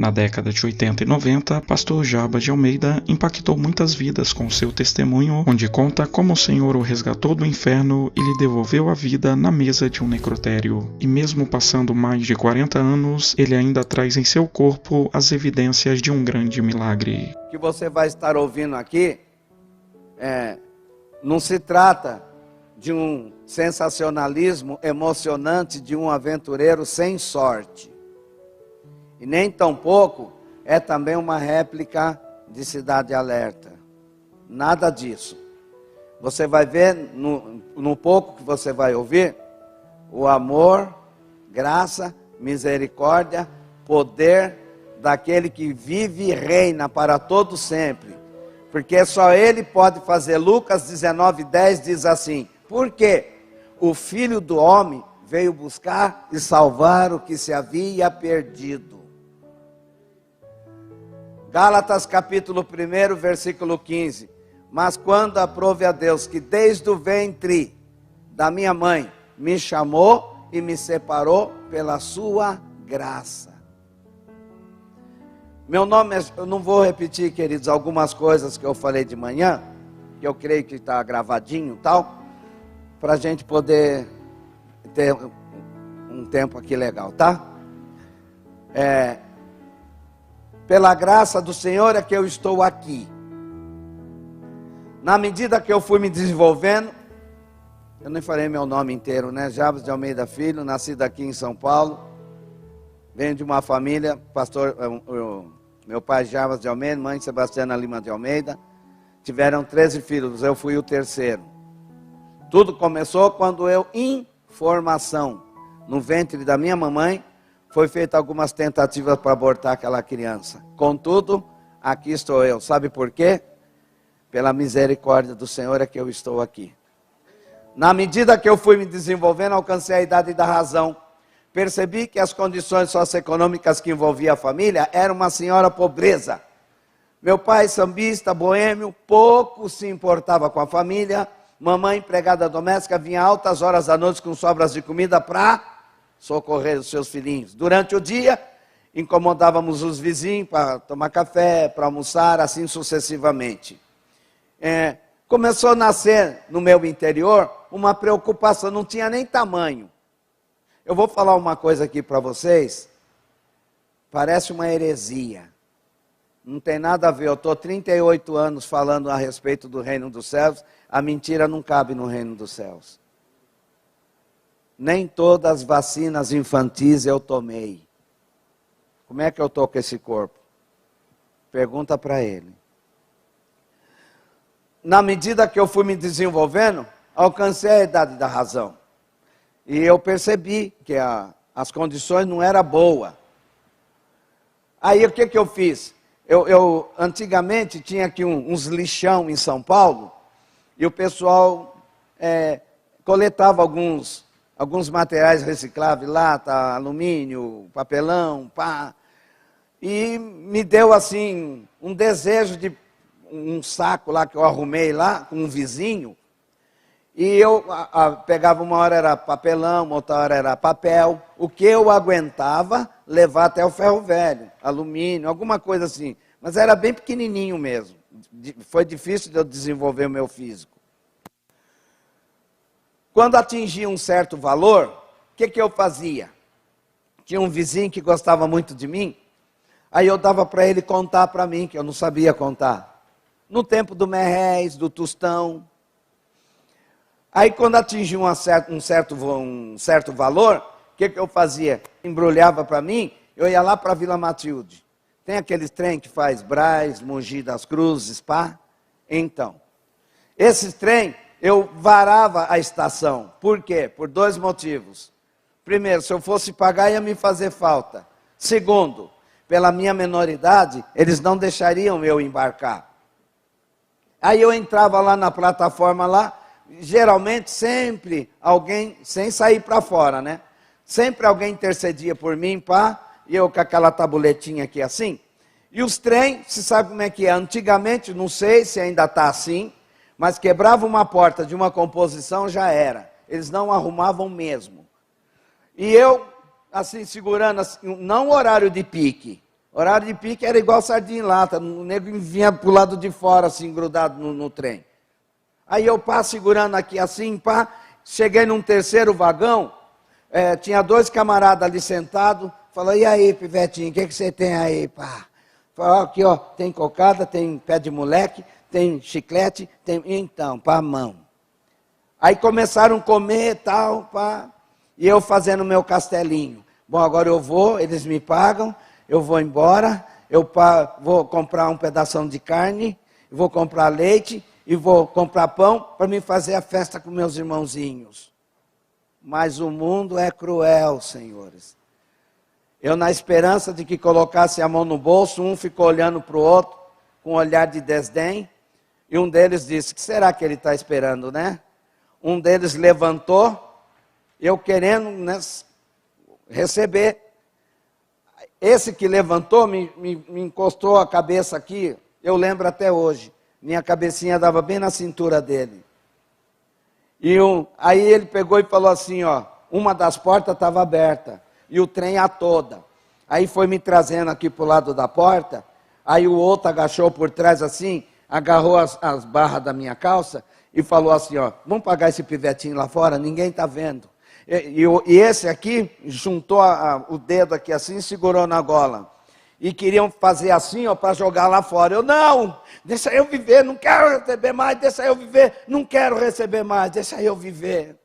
Na década de 80 e 90, Pastor Jarbas de Almeida impactou muitas vidas com seu testemunho, onde conta como o Senhor o resgatou do inferno e lhe devolveu a vida na mesa de um necrotério. E mesmo passando mais de 40 anos, ele ainda traz em seu corpo as evidências de um grande milagre. O que você vai estar ouvindo aqui, não se trata de um sensacionalismo emocionante de um aventureiro sem sorte. E nem tampouco é também uma réplica de Cidade Alerta. Nada disso. Você vai ver, no pouco que você vai ouvir, o amor, graça, misericórdia, poder daquele que vive e reina para todo sempre. Porque só Ele pode fazer. Lucas 19:10 diz assim: porque o Filho do Homem veio buscar e salvar o que se havia perdido. Gálatas capítulo 1, versículo 15. Mas quando aprove a Deus que desde o ventre da minha mãe me chamou e me separou pela sua graça. Meu nome eu não vou repetir, queridos, algumas coisas que eu falei de manhã, que eu creio que está gravadinho e tal, para a gente poder ter um tempo aqui legal, tá? Pela graça do Senhor é que eu estou aqui. Na medida que eu fui me desenvolvendo, eu nem falei meu nome inteiro, né? Jarbas de Almeida Filho, nascido aqui em São Paulo. Venho de uma família, meu pai Jarbas de Almeida, mãe Sebastiana Lima de Almeida. Tiveram 13 filhos, eu fui o terceiro. Tudo começou quando eu, em formação, no ventre da minha mamãe, foi feita algumas tentativas para abortar aquela criança. Contudo, aqui estou eu. Sabe por quê? Pela misericórdia do Senhor é que eu estou aqui. Na medida que eu fui me desenvolvendo, alcancei a idade da razão. Percebi que as condições socioeconômicas que envolvia a família eram uma senhora pobreza. Meu pai, sambista, boêmio, pouco se importava com a família. Mamãe, empregada doméstica, vinha altas horas da noite com sobras de comida para socorrer os seus filhinhos. Durante o dia, incomodávamos os vizinhos para tomar café, para almoçar, assim sucessivamente. Começou a nascer no meu interior uma preocupação, não tinha nem tamanho. Eu vou falar uma coisa aqui para vocês, parece uma heresia. Não tem nada a ver, eu estou 38 anos falando a respeito do reino dos céus, a mentira não cabe no reino dos céus. Nem todas as vacinas infantis eu tomei. Como é que eu estou com esse corpo? Pergunta para ele. Na medida que eu fui me desenvolvendo, alcancei a idade da razão. E eu percebi que as condições não eram boas. Aí o que eu fiz? Eu antigamente tinha aqui uns lixão em São Paulo, e o pessoal coletava alguns materiais recicláveis, lata, alumínio, papelão, pá. E me deu assim um desejo de um saco lá que eu arrumei lá com um vizinho. E eu pegava, uma hora era papelão, outra hora era papel. O que eu aguentava levar até o ferro velho, alumínio, alguma coisa assim. Mas era bem pequenininho mesmo. Foi difícil de eu desenvolver o meu físico. Quando atingia um certo valor, o que eu fazia? Tinha um vizinho que gostava muito de mim, aí eu dava para ele contar para mim, que eu não sabia contar. No tempo do merréis, do tostão. Aí quando atingia um certo valor, o que eu fazia? Embrulhava para mim, eu ia lá para a Vila Matilde. Tem aqueles trem que faz Brás, Mogi das Cruzes, pá? Então, esses trem, eu varava a estação. Por quê? Por 2 motivos. Primeiro, se eu fosse pagar, ia me fazer falta. Segundo, pela minha menoridade, eles não deixariam eu embarcar. Aí eu entrava lá na plataforma lá, geralmente sempre alguém, sem sair para fora, né? Sempre alguém intercedia por mim, pá, e eu com aquela tabuletinha aqui assim. E os trem, você sabe como é que é? Antigamente, não sei se ainda está assim, mas quebrava uma porta de uma composição, já era. Eles não arrumavam mesmo. E eu, assim, segurando, assim, não horário de pique, Horário de pique era igual sardinha em lata, o nego vinha pro lado de fora, assim, grudado no trem. Aí eu segurando aqui assim, cheguei num terceiro vagão, tinha 2 camaradas ali sentados, falou, e aí, pivetinho, o que você tem aí, pá? Falou, aqui, ó, tem cocada, tem pé de moleque, tem chiclete, tem... Então, pá, mão. Aí começaram a comer e tal, pá, e eu fazendo meu castelinho. Bom, agora eu vou, eles me pagam, eu vou embora, vou comprar um pedação de carne, vou comprar leite e vou comprar pão para me fazer a festa com meus irmãozinhos. Mas o mundo é cruel, senhores. Eu, na esperança de que colocasse a mão no bolso, um ficou olhando para o outro com um olhar de desdém, e um deles disse, o que será que ele está esperando, né? Um deles levantou, eu querendo, né, receber. Esse que levantou, me encostou a cabeça aqui, eu lembro até hoje. Minha cabecinha dava bem na cintura dele. Aí ele pegou e falou assim, ó, uma das portas estava aberta, e o trem a toda. Aí foi me trazendo aqui para o lado da porta, aí o outro agachou por trás assim, agarrou as barras da minha calça, e falou assim, ó, vamos pagar esse pivetinho lá fora, ninguém está vendo. E esse aqui juntou o dedo aqui assim e segurou na gola. E queriam fazer assim, ó, para jogar lá fora. Eu, não, deixa eu viver, não quero receber mais, deixa eu viver, não quero receber mais, deixa eu viver.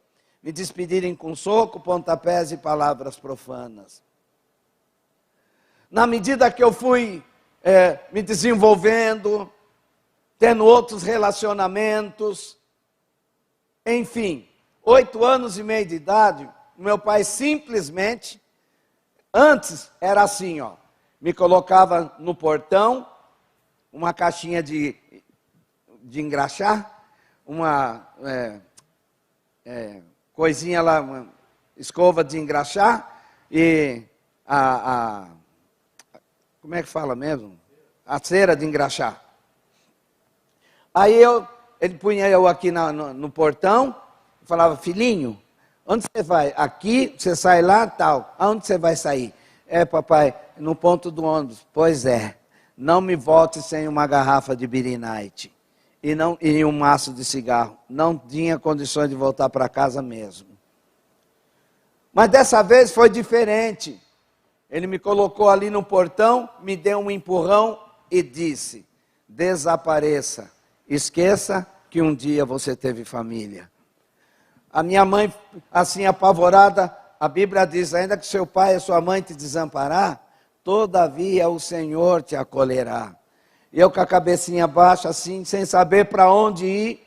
Me despedirem com soco, pontapés e palavras profanas. Na medida que eu fui me desenvolvendo, tendo outros relacionamentos, enfim, 8 anos e meio de idade, meu pai simplesmente, antes era assim, ó, me colocava no portão, uma caixinha de engraxar, uma coisinha lá, uma escova de engraxar, e como é que fala mesmo? A cera de engraxar. Aí ele punha eu aqui no portão, falava, filhinho, onde você vai? Aqui, você sai lá, tal. Aonde você vai sair? Papai, no ponto do ônibus. Pois é, não me volte sem uma garrafa de Beer Night e um maço de cigarro. Não tinha condições de voltar para casa mesmo. Mas dessa vez foi diferente. Ele me colocou ali no portão, me deu um empurrão e disse, desapareça, esqueça que um dia você teve família. A minha mãe, assim apavorada, a Bíblia diz, ainda que seu pai e sua mãe te desamparar, todavia o Senhor te acolherá. E eu com a cabecinha baixa, assim, sem saber para onde ir.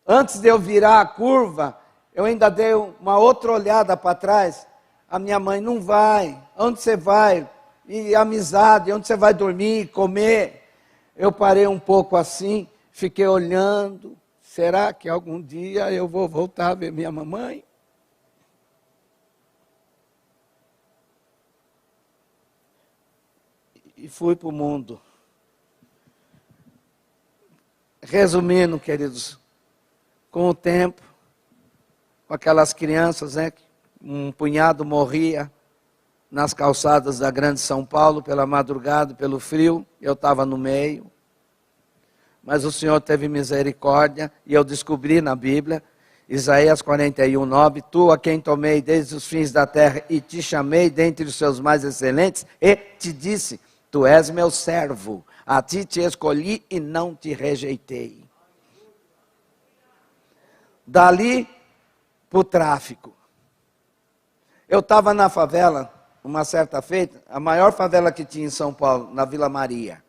Antes de eu virar a curva, eu ainda dei uma outra olhada para trás. A minha mãe, não vai, onde você vai? E amizade, onde você vai dormir, comer? Eu parei um pouco assim, fiquei olhando. Será que algum dia eu vou voltar a ver minha mamãe? E fui para o mundo. Resumindo, queridos, com o tempo, com aquelas crianças, né? Um punhado morria nas calçadas da grande São Paulo, pela madrugada, pelo frio, eu estava no meio. Mas o Senhor teve misericórdia, e eu descobri na Bíblia, Isaías 41:9, tu a quem tomei desde os fins da terra, e te chamei dentre os seus mais excelentes, e te disse, tu és meu servo, a ti te escolhi e não te rejeitei. Dali para o tráfico. Eu estava na favela, uma certa feita, a maior favela que tinha em São Paulo, na Vila Maria.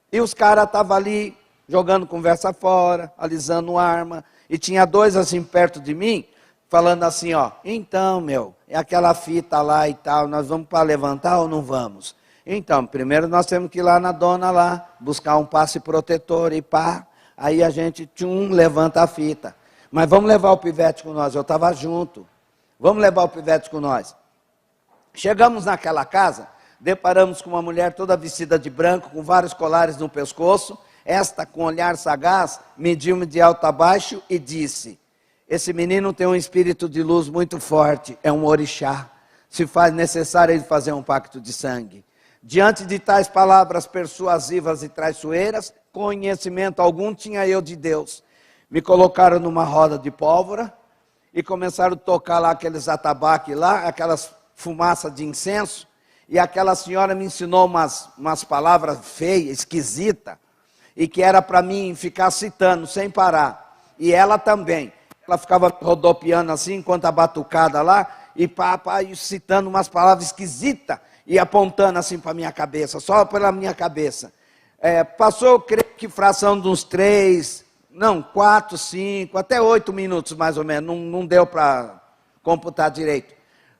E os caras estavam ali, jogando conversa fora, alisando arma, e tinha 2 assim perto de mim, falando assim, ó, então, meu, é aquela fita lá e tal, nós vamos para levantar ou não vamos? Então, primeiro nós temos que ir lá na dona lá, buscar um passe protetor e pá, aí a gente, levanta a fita. Mas vamos levar o pivete com nós, eu estava junto. Vamos levar o pivete com nós. Chegamos naquela casa, deparamos com uma mulher toda vestida de branco, com vários colares no pescoço. Esta, com olhar sagaz, mediu-me de alto a baixo e disse, esse menino tem um espírito de luz muito forte, é um orixá. Se faz necessário ele fazer um pacto de sangue. Diante de tais palavras persuasivas e traiçoeiras, conhecimento algum tinha eu de Deus. Me colocaram numa roda de pólvora e começaram a tocar lá aqueles atabaques lá, aquelas fumaças de incenso, e aquela senhora me ensinou umas palavras feias, esquisitas, e que era para mim ficar citando sem parar. E ela também. Ela ficava rodopiando assim, enquanto a batucada lá, e citando umas palavras esquisitas, e apontando assim para a minha cabeça, só pela minha cabeça. Passou, creio que fração de uns 4, 5, até 8 minutos mais ou menos, não deu para computar direito.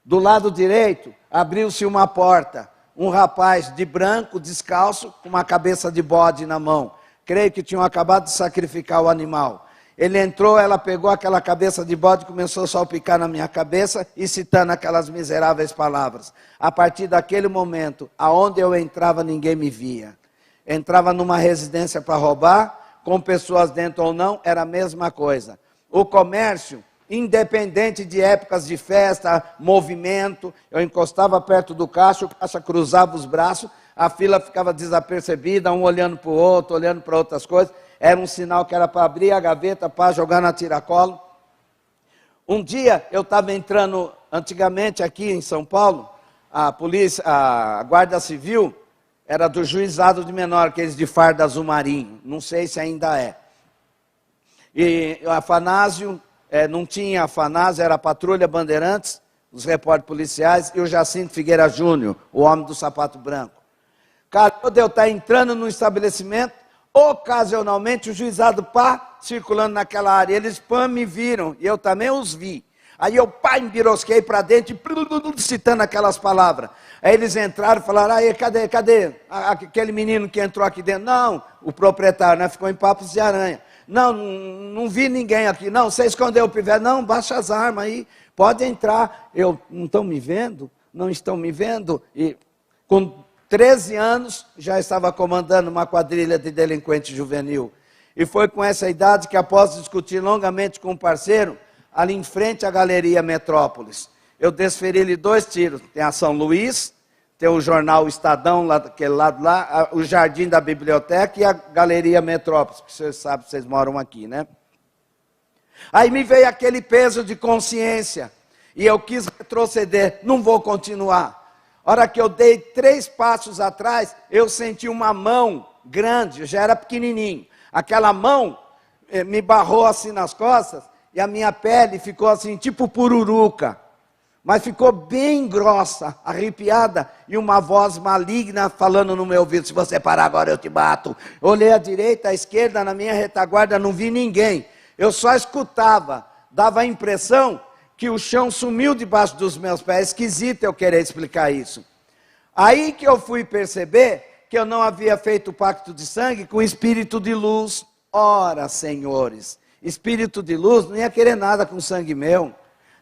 Do lado direito, abriu-se uma porta, um rapaz de branco, descalço, com uma cabeça de bode na mão. Creio que tinham acabado de sacrificar o animal. Ele entrou, ela pegou aquela cabeça de bode, começou a salpicar na minha cabeça e citando aquelas miseráveis palavras. A partir daquele momento, aonde eu entrava, ninguém me via. Entrava numa residência para roubar, com pessoas dentro ou não, era a mesma coisa. O comércio, independente de épocas de festa, movimento, eu encostava perto do caixa, o caixa cruzava os braços, a fila ficava desapercebida, um olhando para o outro, olhando para outras coisas. Era um sinal que era para abrir a gaveta, para jogar na tiracolo. Um dia eu estava entrando, antigamente aqui em São Paulo, a polícia, a Guarda Civil, era do Juizado de Menor, aqueles de farda azul marinho, não sei se ainda é. E a Afanásio, não tinha Afanásio, era a Patrulha Bandeirantes, os repórteres policiais, e o Jacinto Figueira Júnior, o homem do sapato branco. Cara, quando eu estava entrando no estabelecimento, ocasionalmente o juizado circulando naquela área, eles me viram, e eu também os vi. Aí eu embirosquei para dentro, citando aquelas palavras. Aí eles entraram e falaram, aí, cadê aquele menino que entrou aqui dentro? Não, o proprietário, né, ficou em papos de aranha. Não vi ninguém aqui. Não, você escondeu o pivete. Não, baixa as armas aí, pode entrar. Não estão me vendo? Não estão me vendo? E com 13 anos, já estava comandando uma quadrilha de delinquente juvenil. E foi com essa idade que, após discutir longamente com um parceiro, ali em frente à Galeria Metrópolis, eu desferi-lhe 2 tiros. Tem a São Luís, tem o jornal Estadão, lá daquele lado lá, o Jardim da Biblioteca e a Galeria Metrópolis, que vocês sabem, vocês moram aqui, né? Aí me veio aquele peso de consciência, e eu quis retroceder, não vou continuar. A hora que eu dei 3 passos atrás, eu senti uma mão grande, eu já era pequenininho. Aquela mão me barrou assim nas costas, e a minha pele ficou assim, tipo pururuca. Mas ficou bem grossa, arrepiada, e uma voz maligna falando no meu ouvido, se você parar agora eu te bato. Olhei à direita, à esquerda, na minha retaguarda, não vi ninguém. Eu só escutava, dava a impressão que o chão sumiu debaixo dos meus pés. Esquisito eu querer explicar isso. Aí que eu fui perceber que eu não havia feito o pacto de sangue com o espírito de luz. Ora, senhores, espírito de luz não ia querer nada com sangue meu,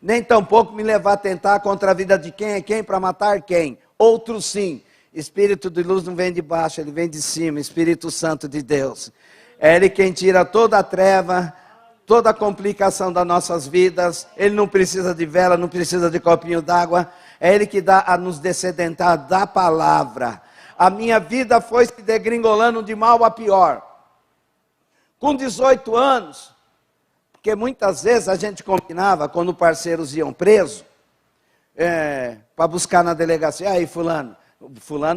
nem tampouco me levar a tentar contra a vida de quem é quem, para matar quem. Outro sim. Espírito de luz não vem de baixo, ele vem de cima, Espírito Santo de Deus. É Ele quem tira toda a treva, toda a complicação das nossas vidas. Ele não precisa de vela, não precisa de copinho d'água. É Ele que dá a nos descedentar da palavra. A minha vida foi se degringolando de mal a pior. Com 18 anos, porque muitas vezes a gente combinava, quando parceiros iam presos, para buscar na delegacia, aí fulano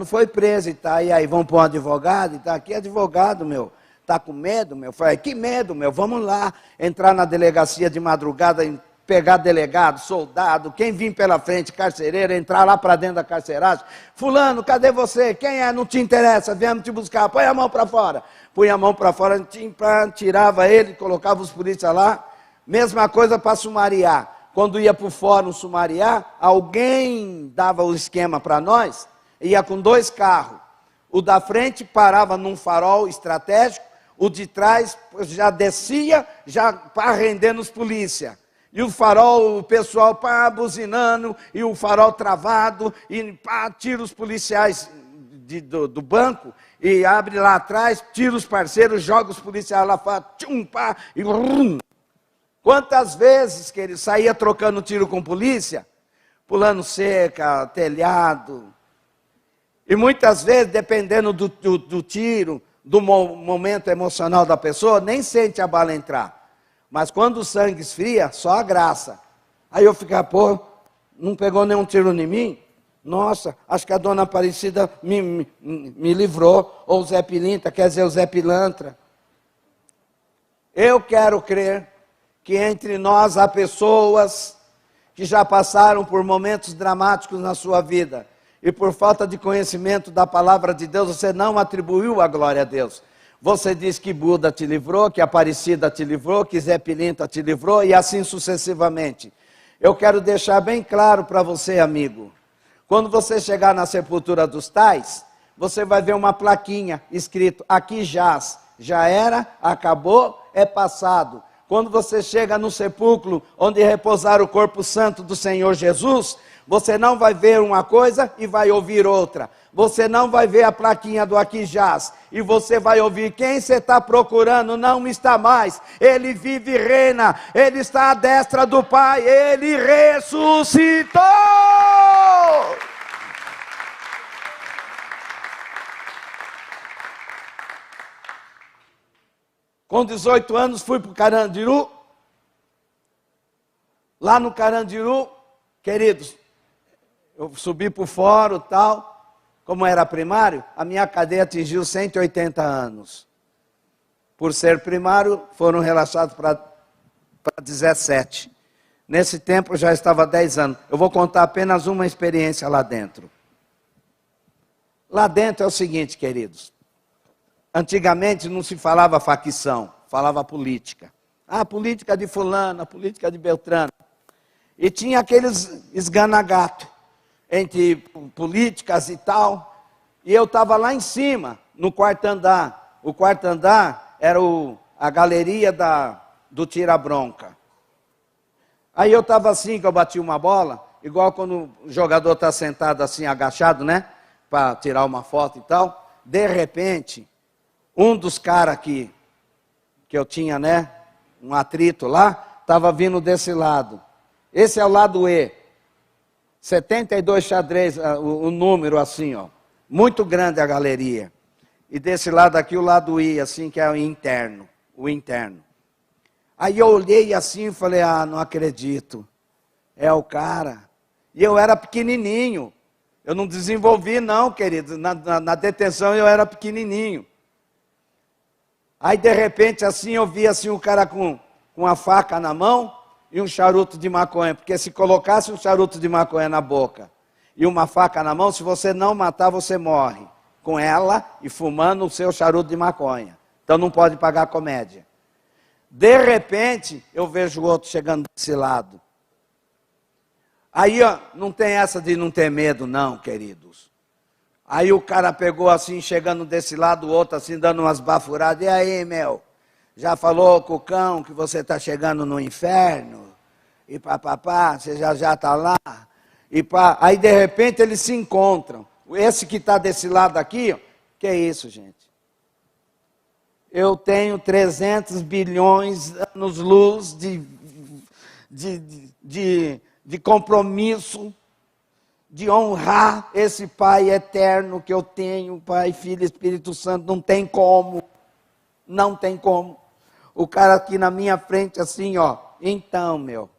foi preso e tá, e aí vamos pôr um advogado, e tá aqui advogado, meu, tá com medo, meu? Falei, que medo, meu, vamos lá, entrar na delegacia de madrugada, pegar delegado, soldado, quem vir pela frente, carcereiro, entrar lá para dentro da carceragem, fulano, cadê você? Quem é? Não te interessa, viemos te buscar, põe a mão para fora. Punha a mão para fora, tirava ele, colocava os polícias lá. Mesma coisa para sumariar. Quando ia para o fórum sumariar, alguém dava o esquema para nós, ia com 2 carros. O da frente parava num farol estratégico, o de trás já descia, já para rendendo os polícias. E o farol, o pessoal buzinando, e o farol travado, e tira os policiais do banco, e abre lá atrás, tira os parceiros, joga os policiais lá fora, e rum. Quantas vezes que ele saía trocando tiro com polícia, pulando cerca, telhado, E muitas vezes, dependendo do tiro, do momento emocional da pessoa, nem sente a bala entrar. Mas quando o sangue esfria, só a graça. Aí eu ficava, pô, não pegou nenhum tiro em mim? Nossa, acho que a dona Aparecida me livrou. Ou o Zé Pilintra, quer dizer, o Zé Pilantra. Eu quero crer que entre nós há pessoas que já passaram por momentos dramáticos na sua vida. E por falta de conhecimento da palavra de Deus, você não atribuiu a glória a Deus. Você diz que Buda te livrou, que Aparecida te livrou, que Zé Pilintra te livrou, e assim sucessivamente. Eu quero deixar bem claro para você, amigo. Quando você chegar na sepultura dos tais, você vai ver uma plaquinha escrito, aqui jaz. Já era, acabou, é passado. Quando você chega no sepulcro, onde repousar o corpo santo do Senhor Jesus, você não vai ver uma coisa e vai ouvir outra. Você não vai ver a plaquinha do aqui jaz. E você vai ouvir, quem você está procurando não está mais. Ele vive e reina. Ele está à destra do Pai. Ele ressuscitou. Com 18 anos fui para o Carandiru. Lá no Carandiru, queridos, eu subi para o fórum e tal. Como era primário, a minha cadeia atingiu 180 anos. Por ser primário, foram relaxados para 17. Nesse tempo, eu já estava 10 anos. Eu vou contar apenas uma experiência lá dentro. Lá dentro é o seguinte, queridos. Antigamente não se falava facção, falava política. Ah, política de fulano, política de Beltrano. E tinha aqueles esganagatos entre políticas e tal, e eu estava lá em cima, no quarto andar. O quarto andar era a galeria do tira-bronca. Aí eu estava assim, que eu bati uma bola, igual quando o jogador está sentado assim, agachado, né, para tirar uma foto e tal. De repente, um dos caras que eu tinha, né, um atrito lá, estava vindo desse lado. Esse é o lado E. 72 xadrez, o número assim, ó. Muito grande a galeria. E desse lado aqui, o lado I, assim, que é o interno. O interno. Aí eu olhei assim e falei, não acredito. É o cara. E eu era pequenininho. Eu não desenvolvi não, querido. Na detenção eu era pequenininho. Aí de repente assim, eu vi assim o cara com a faca na mão e um charuto de maconha, porque se colocasse um charuto de maconha na boca e uma faca na mão, se você não matar, você morre. Com ela e fumando o seu charuto de maconha. Então não pode pagar comédia. De repente, eu vejo o outro chegando desse lado. Aí, ó, não tem essa de não ter medo, não, queridos. Aí o cara pegou assim, chegando desse lado, o outro assim, dando umas bafuradas. E aí, meu? Já falou com o cão que você está chegando no inferno? E papapá, você já está lá? E pá. Aí de repente eles se encontram. Esse que está desse lado aqui, ó, que é isso, gente? Eu tenho 300 bilhões anos-luz de compromisso, de honrar esse Pai eterno que eu tenho, Pai, Filho e Espírito Santo. Não tem como. Não tem como. O cara aqui na minha frente assim, ó. Então, meu,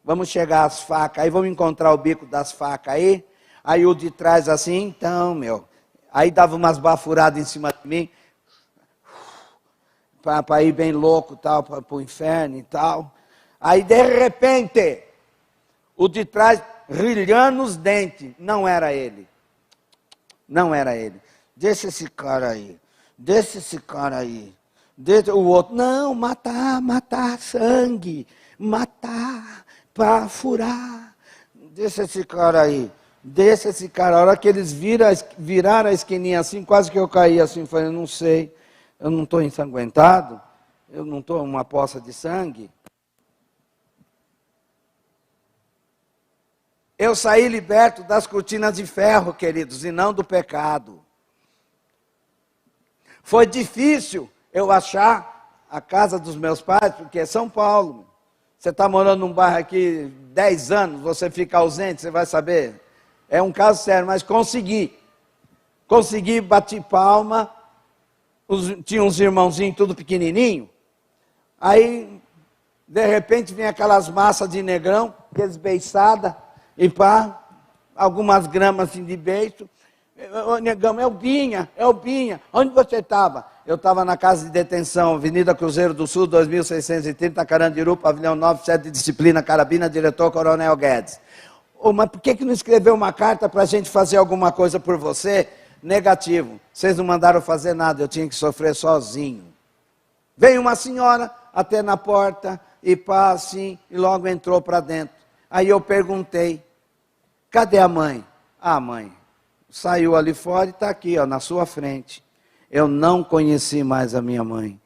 vamos chegar às facas. Aí vamos encontrar o bico das facas aí. Aí o de trás assim, então, meu. Aí dava umas bafuradas em cima de mim. Para ir bem louco, tal, para o inferno e tal. Aí de repente, o de trás rilhando os dentes. Não era ele. Não era ele. Deixa esse cara aí. Deixa esse cara aí. O outro, não, matar, sangue, matar, para furar. Deixa esse cara aí, deixa esse cara. A hora que eles viraram a esquininha assim, quase que eu caí assim, falei, não sei, eu não estou ensanguentado, eu não estou uma poça de sangue. Eu saí liberto das cortinas de ferro, queridos, e não do pecado. Foi difícil eu achar a casa dos meus pais, porque é São Paulo. Você está morando num bairro aqui 10 anos, você fica ausente, você vai saber. É um caso sério, mas consegui. Consegui, bati palma, tinha uns irmãozinhos tudo pequenininho. Aí, de repente, vem aquelas massas de negrão, aqueles beiçadas, e pá, algumas gramas assim de beiço. Ô, negão, é o Binha, onde você estava? Eu estava na casa de detenção, Avenida Cruzeiro do Sul, 2630, Carandiru, pavilhão 9, sede de disciplina, carabina, diretor Coronel Guedes. Mas por que não escreveu uma carta para a gente fazer alguma coisa por você? Negativo, vocês não mandaram fazer nada, eu tinha que sofrer sozinho. Veio uma senhora até na porta, e pá, assim, e logo entrou para dentro. Aí eu perguntei, cadê a mãe? Ah, mãe, saiu ali fora e está aqui, ó, na sua frente. Eu não conheci mais a minha mãe.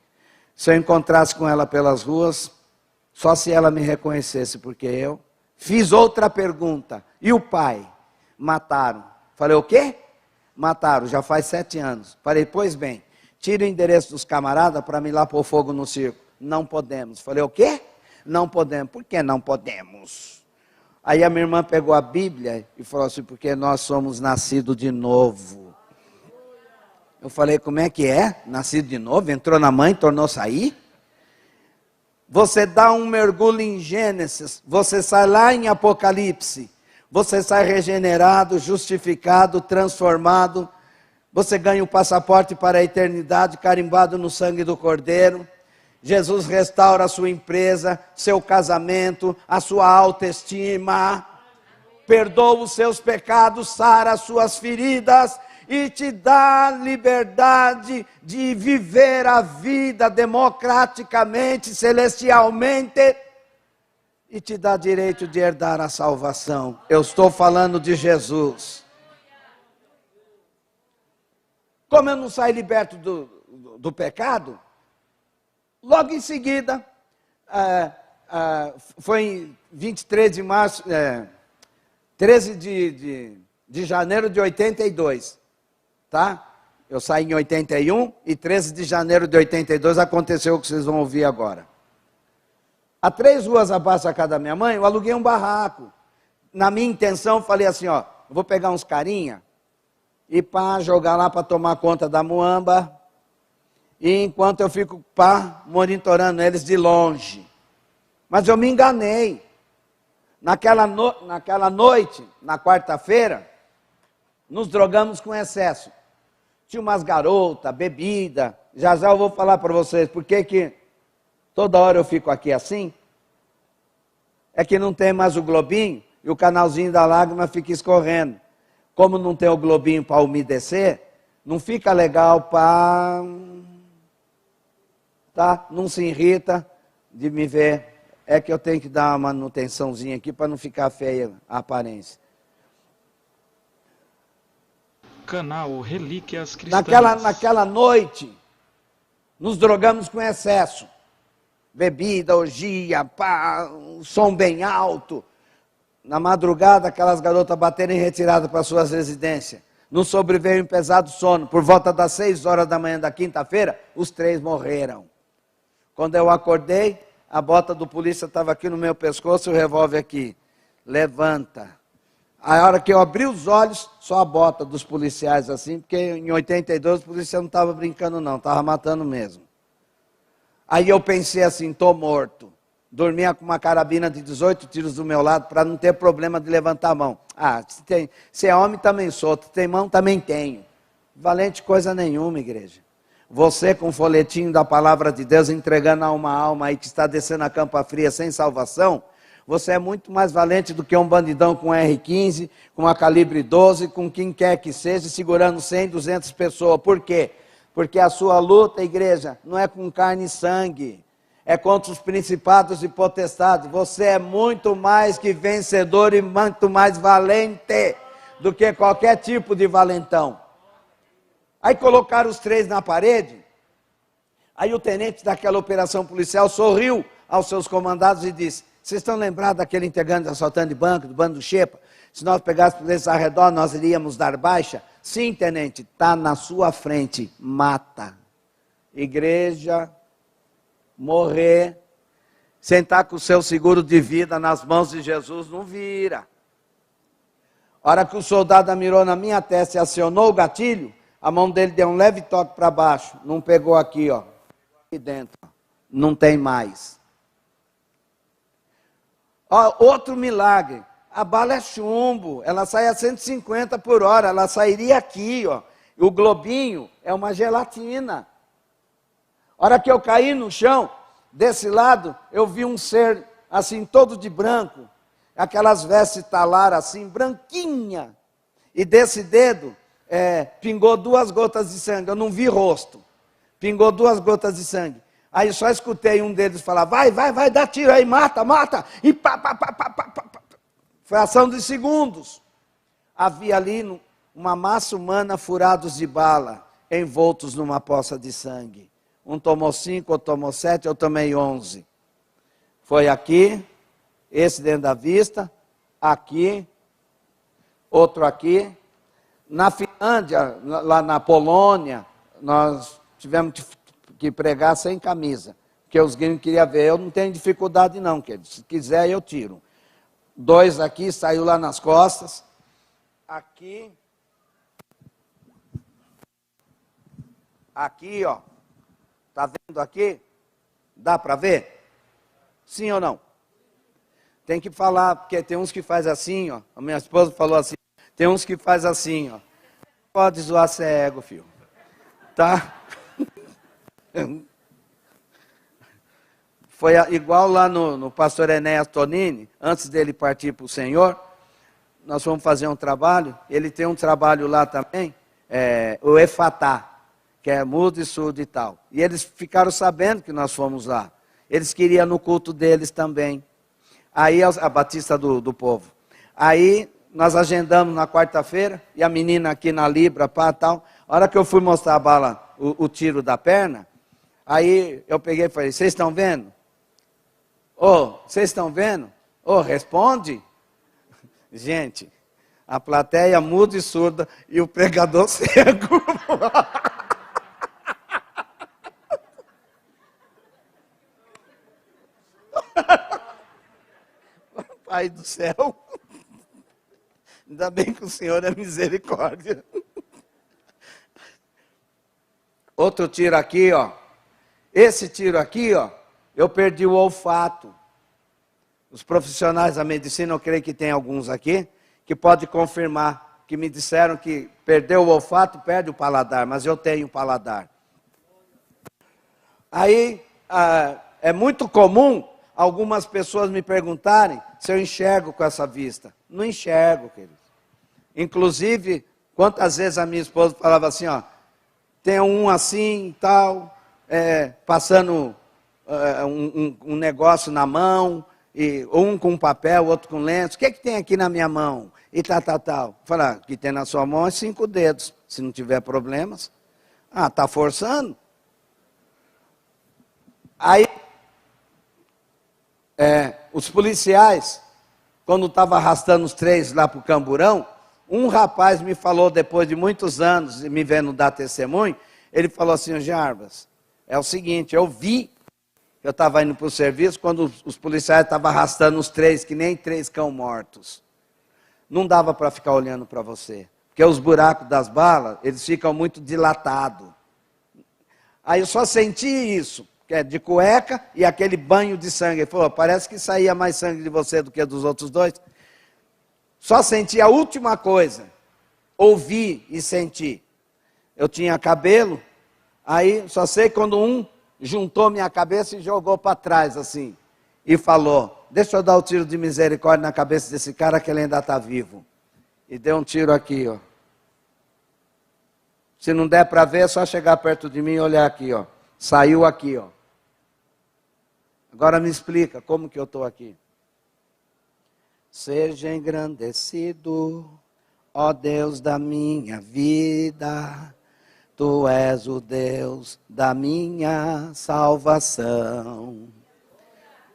Se eu encontrasse com ela pelas ruas, só se ela me reconhecesse, porque eu fiz outra pergunta. E o pai? Mataram. Falei, o quê? Mataram, já faz 7 anos. Falei, pois bem, tira o endereço dos camaradas para me ir lá pôr fogo no circo. Não podemos. Falei, o quê? Não podemos. Por que não podemos? Aí a minha irmã pegou a Bíblia e falou assim, porque nós somos nascidos de novo. Eu falei, como é que é? Nascido de novo? Entrou na mãe, tornou a sair? Você dá um mergulho em Gênesis, você sai lá em Apocalipse, você sai regenerado, justificado, transformado, você ganha o passaporte para a eternidade, carimbado no sangue do Cordeiro. Jesus restaura a sua empresa, seu casamento, a sua autoestima, perdoa os seus pecados, sara as suas feridas e te dá liberdade de viver a vida democraticamente, celestialmente, e te dá direito de herdar a salvação. Eu estou falando de Jesus. Como eu não saí liberto do pecado, logo em seguida, foi em 23 de março, 13 de janeiro de 82, tá? Eu saí em 81 e 13 de janeiro de 82 aconteceu o que vocês vão ouvir agora. A 3 ruas abaixo da casa da minha mãe, eu aluguei um barraco. Na minha intenção, falei assim, ó, eu vou pegar uns carinha e pá, jogar lá para tomar conta da muamba. E enquanto eu fico pá, monitorando eles de longe. Mas eu me enganei. Naquela noite, na quarta-feira, nos drogamos com excesso. Tinha umas garotas, bebida. Já eu vou falar para vocês por que toda hora eu fico aqui assim. É que não tem mais o globinho e o canalzinho da lágrima fica escorrendo. Como não tem o globinho para umedecer, não fica legal para... Tá? Não se irrita de me ver. É que eu tenho que dar uma manutençãozinha aqui para não ficar feia a aparência. Canal Relíquias Cristãs. Naquela noite, nos drogamos com excesso. Bebida, orgia, pá, um som bem alto. Na madrugada, aquelas garotas bateram em retirada para suas residências. Nos sobreveio um pesado sono. Por volta das 6 horas da manhã da quinta-feira, os 3 morreram. Quando eu acordei, a bota do polícia estava aqui no meu pescoço e o revólver aqui. Levanta. A hora que eu abri os olhos, só a bota dos policiais assim, porque em 82 os policiais não estavam brincando não, estavam matando mesmo. Aí eu pensei assim, estou morto. Dormia com uma carabina de 18 tiros do meu lado para não ter problema de levantar a mão. Ah, se é homem também sou, tem mão também tenho. Valente coisa nenhuma, igreja. Você com o folhetinho da palavra de Deus entregando a uma alma aí que está descendo a campa fria sem salvação, você é muito mais valente do que um bandidão com R15, com a calibre 12, com quem quer que seja, segurando 100, 200 pessoas. Por quê? Porque a sua luta, igreja, não é com carne e sangue, é contra os principados e potestades. Você é muito mais que vencedor e muito mais valente do que qualquer tipo de valentão. Aí colocaram os 3 na parede, aí o tenente daquela operação policial sorriu aos seus comandados e disse, vocês estão lembrados daquele integrante assaltante de banco, do bando do Xepa? Se nós pegássemos eles ao redor, nós iríamos dar baixa? Sim, tenente, está na sua frente, mata. Igreja, morrer, sentar com o seu seguro de vida nas mãos de Jesus, não vira. A hora que o soldado mirou na minha testa e acionou o gatilho, a mão dele deu um leve toque para baixo. Não pegou aqui, ó. Aqui dentro. Não tem mais. Ó, outro milagre. A bala é chumbo. Ela sai a 150 por hora. Ela sairia aqui, ó. O globinho é uma gelatina. A hora que eu caí no chão, desse lado, eu vi um ser assim, todo de branco. Aquelas vestes talar assim, branquinha. E desse dedo, pingou 2 gotas de sangue. Eu não vi rosto. Pingou 2 gotas de sangue. Aí só escutei um deles falar, vai, dá tiro aí, mata. E pá. Foi ação de segundos. Havia ali uma massa humana furados de bala, envoltos numa poça de sangue. Um tomou 5, outro tomou 7, eu tomei 11. Foi aqui, esse dentro da vista, aqui, outro aqui. Na Finlândia, lá na Polônia, nós tivemos que pregar sem camisa, porque os gringos queriam ver. Eu não tenho dificuldade não, querido. Se quiser eu tiro. 2 aqui, saiu lá nas costas. Aqui. Aqui, ó. Tá vendo aqui? Dá para ver? Sim ou não? Tem que falar, porque tem uns que faz assim, ó. A minha esposa falou assim. Tem uns que faz assim, ó. Pode zoar cego, filho. Tá? Foi igual lá no pastor Enéas Tonini, antes dele partir para o Senhor, nós fomos fazer um trabalho, ele tem um trabalho lá também, o Efatá, que é mudo e surdo e tal. E eles ficaram sabendo que nós fomos lá. Eles queriam no culto deles também. Aí, a Batista do Povo. Aí, nós agendamos na quarta-feira, e a menina aqui na Libra, pá, tal. A hora que eu fui mostrar a bala, o tiro da perna, aí eu peguei e falei, vocês estão vendo? Vocês estão vendo? Responde. Gente, a plateia muda e surda e o pregador cego. Pai do céu, ainda bem que o Senhor é misericórdia. Outro tiro aqui, ó. Esse tiro aqui, ó, eu perdi o olfato. Os profissionais da medicina, eu creio que tem alguns aqui, que pode confirmar, que me disseram que perdeu o olfato, perde o paladar, mas eu tenho paladar. Aí, é muito comum algumas pessoas me perguntarem se eu enxergo com essa vista. Não enxergo, querido. Inclusive, quantas vezes a minha esposa falava assim, ó, tem um assim, tal, passando um negócio na mão, e um com papel, outro com lenço. O que tem aqui na minha mão? E tal. Falar, o que tem na sua mão é 5 dedos. Se não tiver problemas. Está forçando? Aí, os policiais, quando estavam arrastando os 3 lá para o Camburão, um rapaz me falou, depois de muitos anos, me vendo dar testemunho, ele falou assim, Jarbas, é o seguinte, eu vi, eu estava indo para o serviço, quando os policiais estavam arrastando os 3, que nem 3 cão mortos. Não dava para ficar olhando para você, porque os buracos das balas, eles ficam muito dilatados. Aí eu só senti isso, que é de cueca e aquele banho de sangue. Ele falou, parece que saía mais sangue de você do que dos outros 2. Só senti a última coisa, ouvi e senti. Eu tinha cabelo, aí só sei quando um juntou minha cabeça e jogou para trás assim, e falou, deixa eu dar o tiro de misericórdia na cabeça desse cara que ele ainda está vivo. E deu um tiro aqui, ó. Se não der para ver, é só chegar perto de mim e olhar aqui, ó. Saiu aqui, ó. Agora me explica, como que eu estou aqui? Seja engrandecido, ó Deus da minha vida, Tu és o Deus da minha salvação.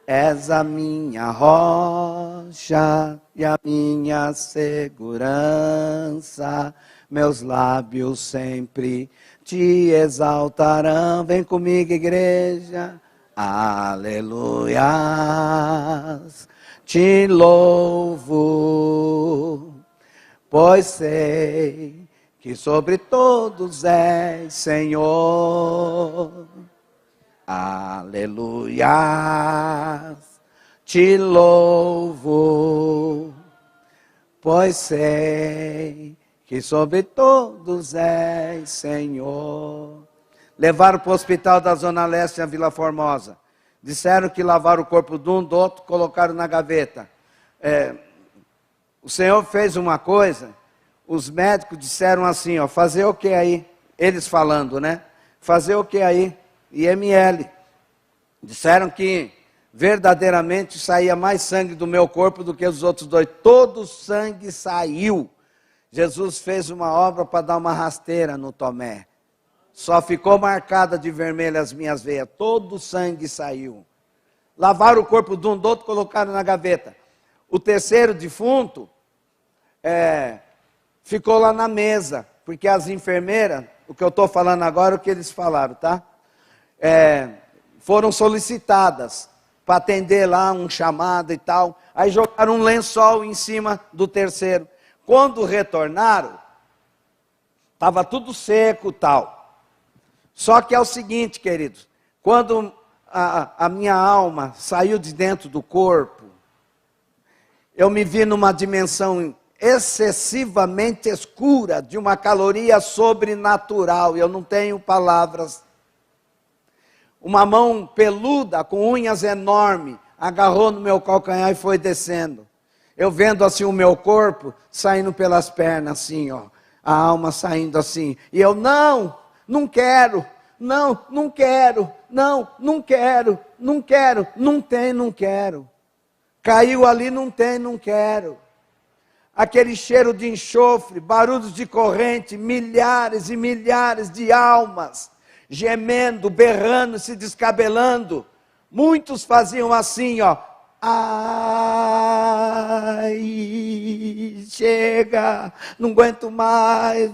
És a minha rocha e a minha segurança. Meus lábios sempre te exaltarão. Vem comigo, igreja. Aleluias. Te louvo, pois sei que sobre todos és Senhor. Aleluia, te louvo, pois sei que sobre todos és Senhor. Levaram para o hospital da Zona Leste, na Vila Formosa. Disseram que lavaram o corpo de um, do outro, colocaram na gaveta. O Senhor fez uma coisa, os médicos disseram assim, ó, fazer o que aí? Eles falando, né? Fazer o que aí? IML. Disseram que verdadeiramente saía mais sangue do meu corpo do que os outros dois. Todo o sangue saiu. Jesus fez uma obra para dar uma rasteira no Tomé. Só ficou marcada de vermelho as minhas veias. Todo o sangue saiu. Lavaram o corpo de um do outro, colocaram na gaveta. O terceiro defunto ficou lá na mesa, porque as enfermeiras, o que eu estou falando agora é o que eles falaram, tá? Foram solicitadas para atender lá um chamado e tal. Aí jogaram um lençol em cima do terceiro. Quando retornaram, estava tudo seco e tal. Só que é o seguinte, queridos, quando a minha alma saiu de dentro do corpo, eu me vi numa dimensão excessivamente escura, de uma caloria sobrenatural. Eu não tenho palavras. Uma mão peluda, com unhas enormes, agarrou no meu calcanhar e foi descendo. Eu vendo assim o meu corpo, saindo pelas pernas assim, ó. A alma saindo assim. E eu, não quero, não quero, não quero, não quero, não quero. Caiu ali, não quero. Aquele cheiro de enxofre, barulhos de corrente, milhares e milhares de almas, gemendo, berrando, se descabelando. Muitos faziam assim, ó. Ai, chega, não aguento mais,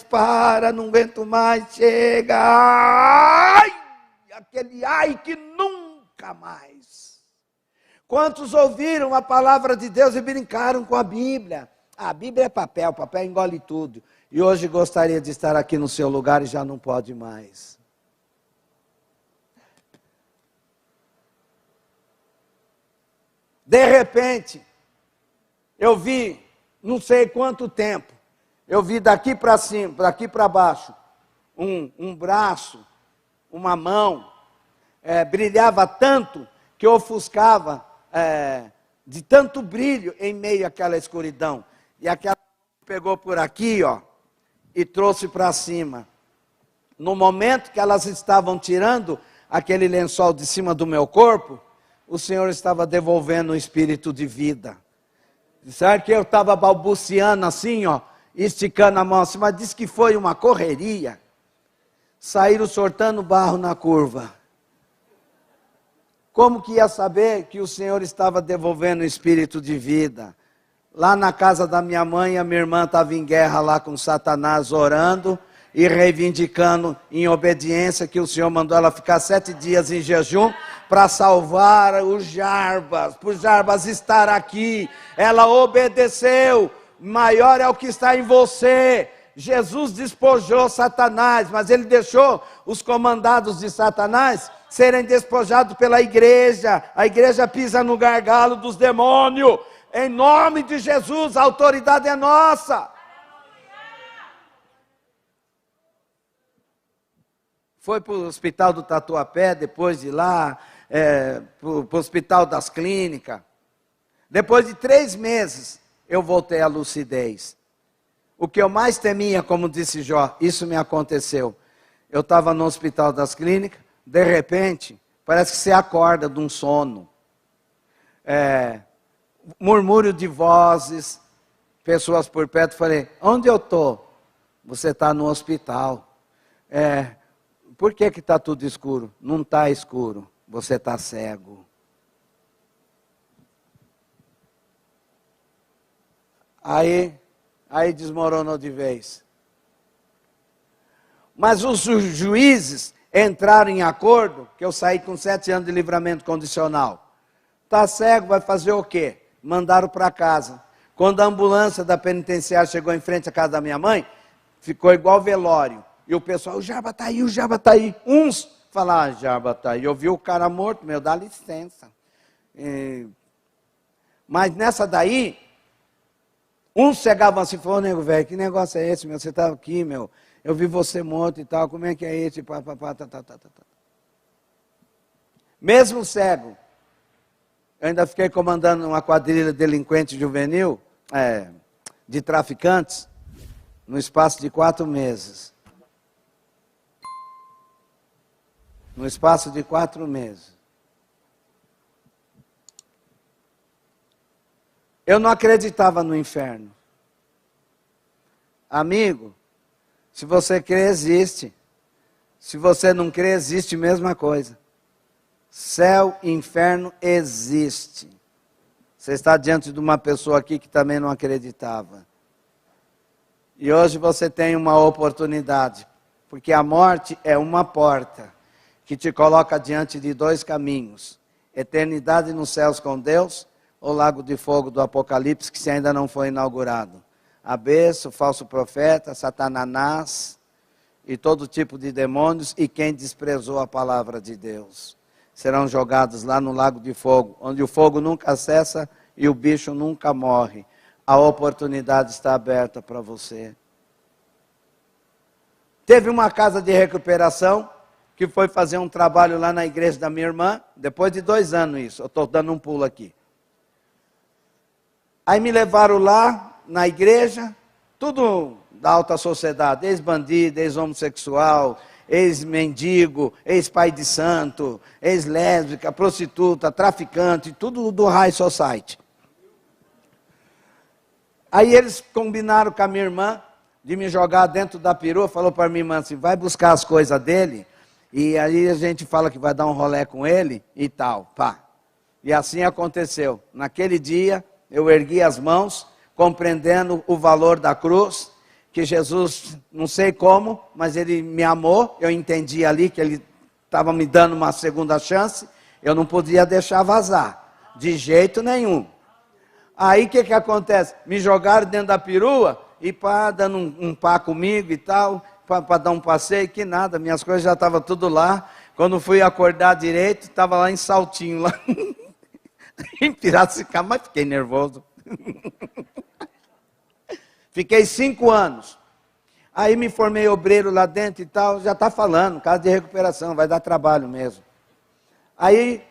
para, não aguento mais, chega. Ai, aquele ai que nunca mais. Quantos ouviram a palavra de Deus e brincaram com a Bíblia? A Bíblia é papel engole tudo. E hoje gostaria de estar aqui no seu lugar e já não pode mais. De repente, eu vi, não sei quanto tempo, eu vi daqui para cima, daqui para baixo, um braço, uma mão, brilhava tanto que ofuscava de tanto brilho em meio àquela escuridão. E aquela pegou por aqui, ó, e trouxe para cima. No momento que elas estavam tirando aquele lençol de cima do meu corpo, o Senhor estava devolvendo o espírito de vida. Sabe que eu estava balbuciando assim, ó, esticando a mão assim, mas disse que foi uma correria. Saíram sortando barro na curva. Como que ia saber que o Senhor estava devolvendo o espírito de vida? Lá na casa da minha mãe, a minha irmã estava em guerra lá com Satanás, orando e reivindicando em obediência que o Senhor mandou ela ficar 7 dias em jejum para salvar os Jarbas, para os Jarbas estar aqui. Ela obedeceu, maior é o que está em você. Jesus despojou Satanás, mas ele deixou os comandados de Satanás serem despojados pela igreja. A igreja pisa no gargalo dos demônios. Em nome de Jesus, a autoridade é nossa. Foi para o hospital do Tatuapé, depois de lá, para o hospital das clínicas. Depois de 3 meses, eu voltei à lucidez. O que eu mais temia, como disse Jó, isso me aconteceu. Eu estava no hospital das clínicas, de repente, parece que você acorda de um sono. Murmúrio de vozes, pessoas por perto. Falei, onde eu estou? Você está no hospital. Por que está tudo escuro? Não está escuro, você está cego. Aí desmoronou de vez. Mas os juízes entraram em acordo, que eu saí com 7 anos de livramento condicional. Está cego, vai fazer o quê? Mandaram para casa. Quando a ambulância da penitenciária chegou em frente à casa da minha mãe, ficou igual velório. E o pessoal, o Jabba está aí, o Jabba está aí. Uns falaram, Jabba está aí. Eu vi o cara morto, meu, dá licença. Mas nessa daí, uns chegavam assim, falaram, nego, velho, que negócio é esse, meu? Você está aqui, meu. Eu vi você morto e tal, como é que é esse? Pá, pá, pá, tá. Mesmo cego, eu ainda fiquei comandando uma quadrilha delinquente juvenil, de traficantes, no espaço de 4 meses. No espaço de 4 meses. Eu não acreditava no inferno. Amigo, se você crê, existe. Se você não crê, existe a mesma coisa. Céu e inferno existe. Você está diante de uma pessoa aqui que também não acreditava. E hoje você tem uma oportunidade, porque a morte é uma porta que te coloca diante de 2 caminhos: eternidade nos céus com Deus, ou lago de fogo do Apocalipse, que ainda não foi inaugurado. A besta, o falso profeta, Satanás e todo tipo de demônios, e quem desprezou a palavra de Deus, serão jogados lá no lago de fogo, onde o fogo nunca cessa e o bicho nunca morre. A oportunidade está aberta para você. Teve uma casa de recuperação que foi fazer um trabalho lá na igreja da minha irmã, depois de 2 anos isso, eu estou dando um pulo aqui. Aí me levaram lá na igreja, tudo da alta sociedade, ex-bandido, ex-homossexual, ex-mendigo, ex-pai de santo, ex-lésbica, prostituta, traficante, tudo do high society. Aí eles combinaram com a minha irmã de me jogar dentro da perua, falou para minha irmã assim, vai buscar as coisas dele, e aí a gente fala que vai dar um rolê com ele e tal, pá. E assim aconteceu. Naquele dia, eu ergui as mãos, compreendendo o valor da cruz, que Jesus, não sei como, mas ele me amou, eu entendi ali que ele estava me dando uma segunda chance, eu não podia deixar vazar, de jeito nenhum. Aí o que acontece? Me jogaram dentro da perua, e pá, dando um pá comigo e tal, para dar um passeio, que nada, minhas coisas já estavam tudo lá. Quando fui acordar direito, estava lá em Saltinho, lá em Piracicaba, mas fiquei nervoso. Fiquei 5 anos. Aí me formei obreiro lá dentro e tal, já está falando, casa de recuperação, vai dar trabalho mesmo. Aí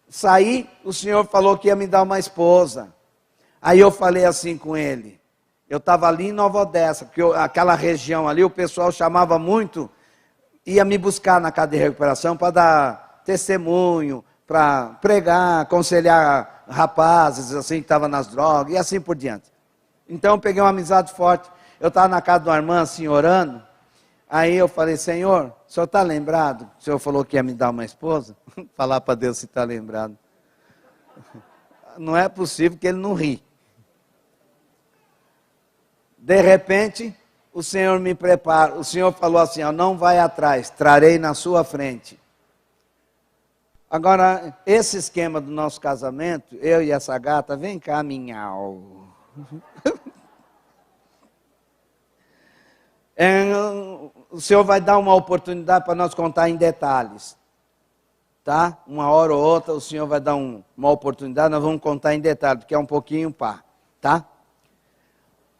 saí, o senhor falou que ia me dar uma esposa. Aí eu falei assim com ele, eu estava ali em Nova Odessa, porque aquela região ali o pessoal chamava muito, ia me buscar na casa de recuperação para dar testemunho, para pregar, aconselhar rapazes assim que estavam nas drogas e assim por diante. Então eu peguei uma amizade forte. Eu estava na casa de uma irmã assim orando, aí eu falei, Senhor, o senhor está lembrado? O senhor falou que ia me dar uma esposa? Falar para Deus se está lembrado. Não é possível que ele não ri. De repente, o Senhor me prepara, o Senhor falou assim, ó, não vai atrás, trarei na sua frente. Agora, esse esquema do nosso casamento, eu e essa gata, vem cá, minhau. O Senhor vai dar uma oportunidade para nós contar em detalhes. Tá? Uma hora ou outra, o Senhor vai dar uma oportunidade, nós vamos contar em detalhes, porque é um pouquinho pá, tá?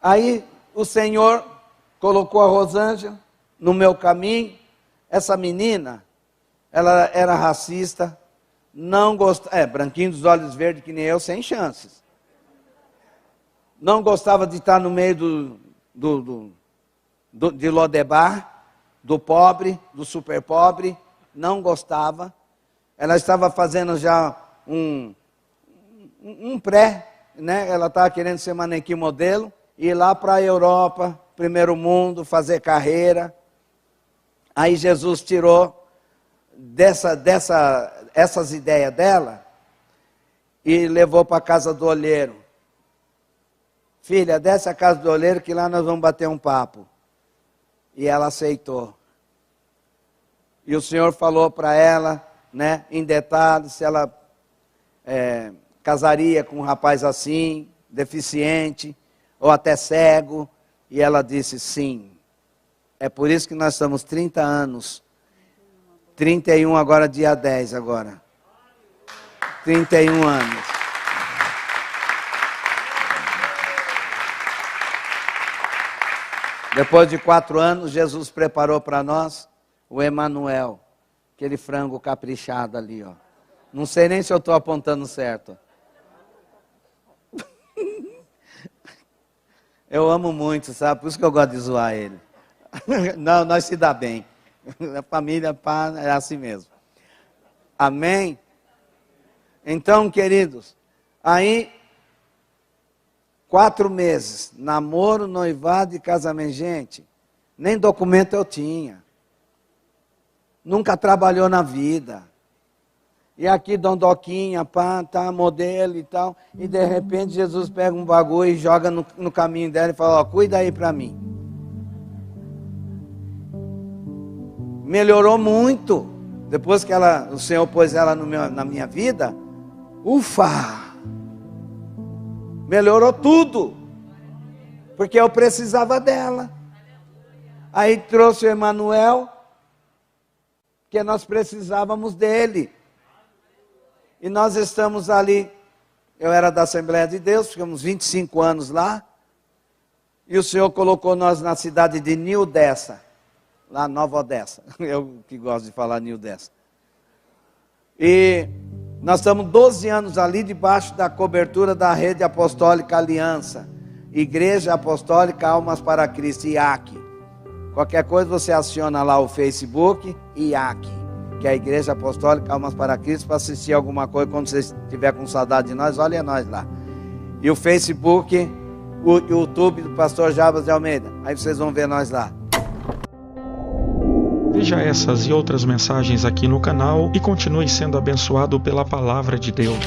Aí, o Senhor colocou a Rosângela no meu caminho. Essa menina, ela era racista, não gostava, branquinho dos olhos verdes que nem eu, sem chances. Não gostava de estar no meio de Lodebar, do pobre, do super pobre, não gostava. Ela estava fazendo já um pré, né? Ela estava querendo ser manequim modelo, ir lá para a Europa, primeiro mundo, fazer carreira. Aí Jesus tirou essas ideias dela e levou para a casa do olheiro. Filha, desce a casa do olheiro que lá nós vamos bater um papo. E ela aceitou. E o Senhor falou para ela, né, em detalhes, se ela casaria com um rapaz assim, deficiente, ou até cego. E ela disse, sim. É por isso que nós estamos 30 anos. 31 agora, dia 10 agora. 31 anos. Depois de 4 anos, Jesus preparou para nós o Emanuel. Aquele frango caprichado ali, ó. Não sei nem se eu estou apontando certo. Eu amo muito, sabe? Por isso que eu gosto de zoar ele. Não, nós se dá bem. A família, pá, é assim mesmo. Amém? Então, queridos, aí, 4 meses, namoro, noivado e casamento. Gente, nem documento eu tinha. Nunca trabalhou na vida. E aqui, Dondoquinha, pá, tá, modelo e tal. E de repente, Jesus pega um bagulho e joga no caminho dela e fala, ó, cuida aí pra mim. Melhorou muito. Depois que o Senhor pôs ela na minha vida, ufa! Melhorou tudo. Porque eu precisava dela. Aí trouxe o Emanuel, que nós precisávamos dele. E nós estamos ali, eu era da Assembleia de Deus, ficamos 25 anos lá. E o Senhor colocou nós na cidade de Nil Dessa. Lá, Nova Odessa. Eu que gosto de falar Nil Dessa. E nós estamos 12 anos ali debaixo da cobertura da Rede Apostólica Aliança. Igreja Apostólica Almas para Cristo, IAC. Qualquer coisa você aciona lá o Facebook, IAC, que é a Igreja Apostólica Almas para Cristo, para assistir alguma coisa. Quando você estiver com saudade de nós, olha nós lá. E o Facebook, o YouTube do Pastor Jabas de Almeida. Aí vocês vão ver nós lá. Veja essas e outras mensagens aqui no canal e continue sendo abençoado pela palavra de Deus.